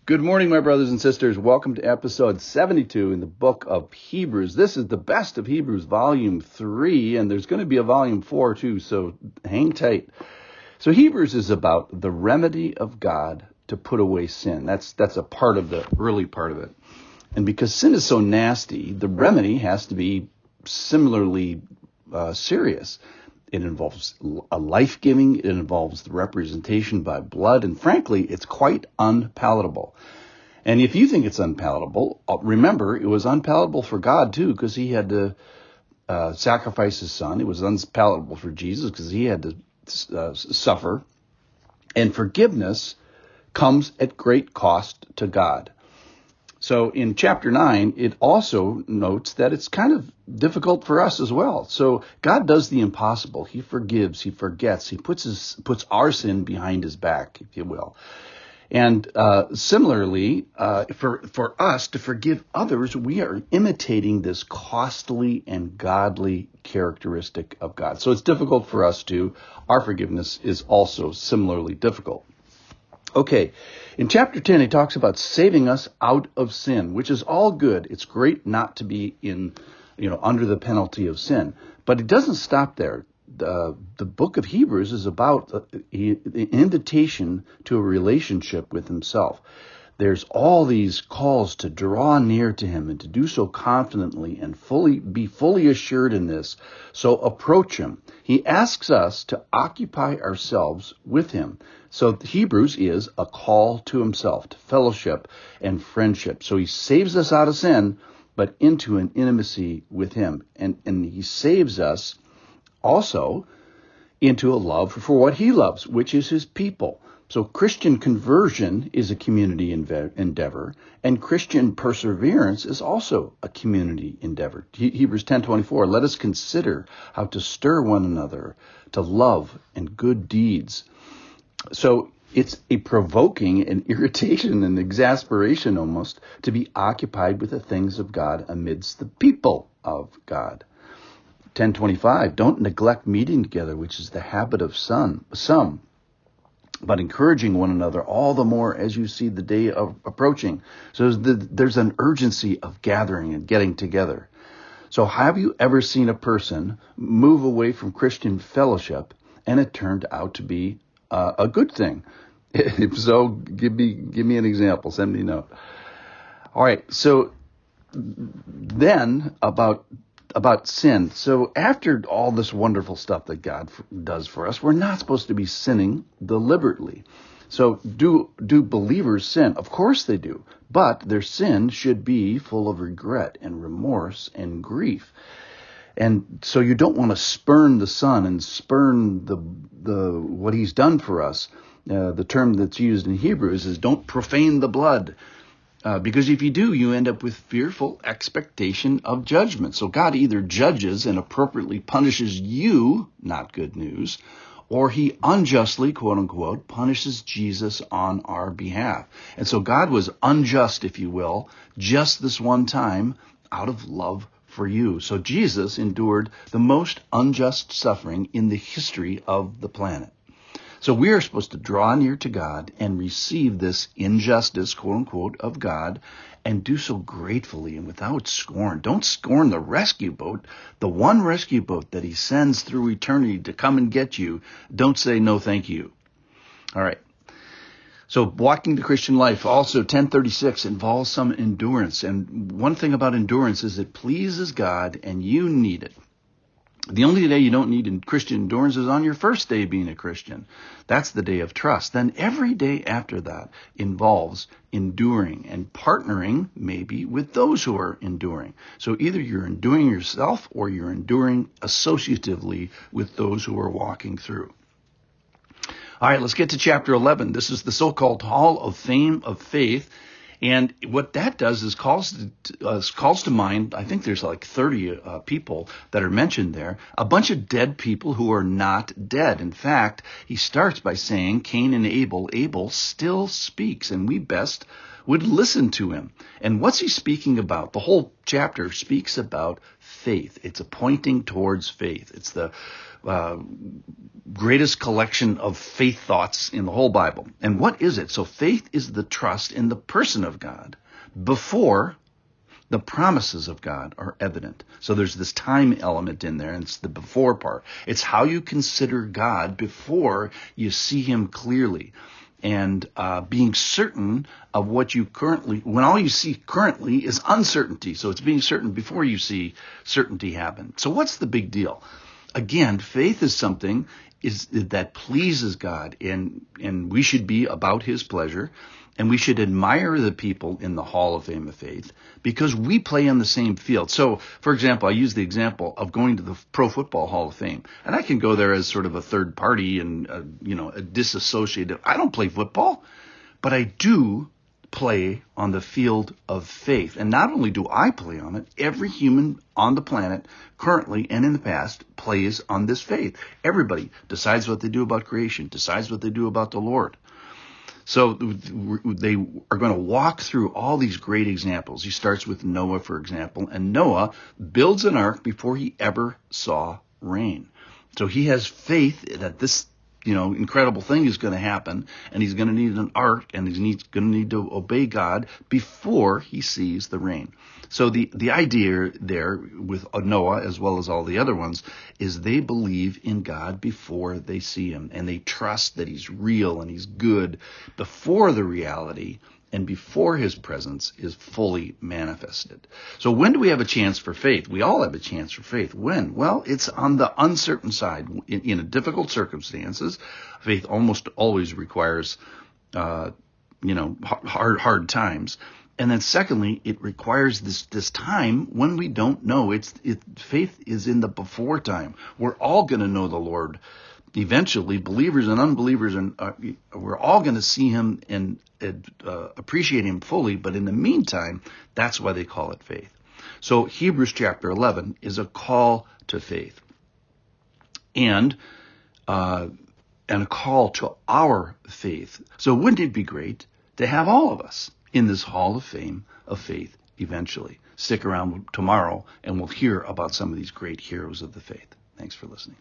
Good morning, my brothers and sisters. Welcome to episode 72 in the book of Hebrews. This is the best of Hebrews, volume 3, and there's going to be a volume 4 too, so hang tight. So Hebrews is about the remedy of God to put away sin. That's a part of the early part of it. And because sin is so nasty, the remedy has to be similarly serious. It involves a life-giving, it involves the representation by blood, and frankly, it's quite unpalatable. And if you think it's unpalatable, remember, it was unpalatable for God too, because he had to sacrifice his son. It was unpalatable for Jesus because he had to suffer. And forgiveness comes at great cost to God. So in chapter 9, it also notes that it's kind of difficult for us as well. So God does the impossible. He forgives, he forgets, he puts our sin behind his back, if you will. And similarly, for us to forgive others, we are imitating this costly and godly characteristic of God. So it's difficult for us too. Our forgiveness is also similarly difficult. Okay, in chapter 10, he talks about saving us out of sin, which is all good. It's great not to be under the penalty of sin. But it doesn't stop there. The book of Hebrews is about the invitation to a relationship with himself. There's all these calls to draw near to him and to do so confidently and be fully assured in this. So approach him. He asks us to occupy ourselves with him. So Hebrews is a call to himself, to fellowship and friendship. So he saves us out of sin, but into an intimacy with him. And he saves us also into a love for what he loves, which is his people. So Christian conversion is a community endeavor, and Christian perseverance is also a community endeavor. Hebrews 10:24, let us consider how to stir one another to love and good deeds. So it's a provoking and irritation and exasperation almost to be occupied with the things of God amidst the people of God. 10:25, don't neglect meeting together, which is the habit of some, but encouraging one another all the more as you see the day of approaching. So there's an urgency of gathering and getting together. So have you ever seen a person move away from Christian fellowship and it turned out to be a good thing? If so, give me an example. Send me a note. All right. So then about sin. So after all this wonderful stuff that God does for us, we're not supposed to be sinning deliberately. So do believers sin? Of course they do. But their sin should be full of regret and remorse and grief. And so you don't want to spurn the Son and spurn the what he's done for us. The term that's used in Hebrews is don't profane the blood. Because if you do, you end up with fearful expectation of judgment. So God either judges and appropriately punishes you, not good news, or he unjustly, quote unquote, punishes Jesus on our behalf. And so God was unjust, if you will, just this one time out of love for you. So Jesus endured the most unjust suffering in the history of the planet. So we are supposed to draw near to God and receive this injustice, quote unquote, of God and do so gratefully and without scorn. Don't scorn the rescue boat, the one rescue boat that he sends through eternity to come and get you. Don't say no thank you. All right. So walking the Christian life, also 1036, involves some endurance. And one thing about endurance is it pleases God and you need it. The only day you don't need Christian endurance is on your first day being a Christian. That's the day of trust. Then every day after that involves enduring and partnering maybe with those who are enduring. So either you're enduring yourself or you're enduring associatively with those who are walking through. All right, let's get to chapter 11. This is the so-called Hall of Fame of Faith. And what that does is calls to mind, I think there's like 30 people that are mentioned there, a bunch of dead people who are not dead. In fact, he starts by saying, Cain and Abel still speaks, and we best would listen to him. And what's he speaking about? The whole chapter speaks about faith. It's a pointing towards faith. It's the greatest collection of faith thoughts in the whole Bible. And what is it? So faith is the trust in the person of God before the promises of God are evident. So there's this time element in there, and it's the before part. It's how you consider God before you see him clearly. And being certain of what you currently, when all you see currently is uncertainty. So it's being certain before you see certainty happen. So what's the big deal? Again, faith is something that pleases God, and we should be about his pleasure. And we should admire the people in the Hall of Fame of Faith because we play on the same field. So, for example, I use the example of going to the Pro Football Hall of Fame. And I can go there as sort of a third party and, a disassociated. I don't play football, but I do play on the field of faith. And not only do I play on it, every human on the planet currently and in the past plays on this faith. Everybody decides what they do about creation, decides what they do about the Lord. So they are going to walk through all these great examples. He starts with Noah, for example, and Noah builds an ark before he ever saw rain. So he has faith that this, incredible thing is going to happen, and he's going to need an ark, and he's going to need to obey God before he sees the rain. So the idea there with Noah, as well as all the other ones, is they believe in God before they see him, and they trust that he's real and he's good before the reality and before his presence is fully manifested. So when do we have a chance for faith? We all have a chance for faith. When? Well, it's on the uncertain side. In difficult circumstances, faith almost always requires, hard times. And then secondly, it requires this time when we don't know. Faith is in the before time. We're all going to know the Lord eventually, believers and unbelievers, and we're all going to see him and appreciate him fully. But in the meantime, that's why they call it faith. So Hebrews chapter 11 is a call to faith, and a call to our faith. So wouldn't it be great to have all of us in this Hall of Fame of faith eventually? Stick around tomorrow, and we'll hear about some of these great heroes of the faith. Thanks for listening.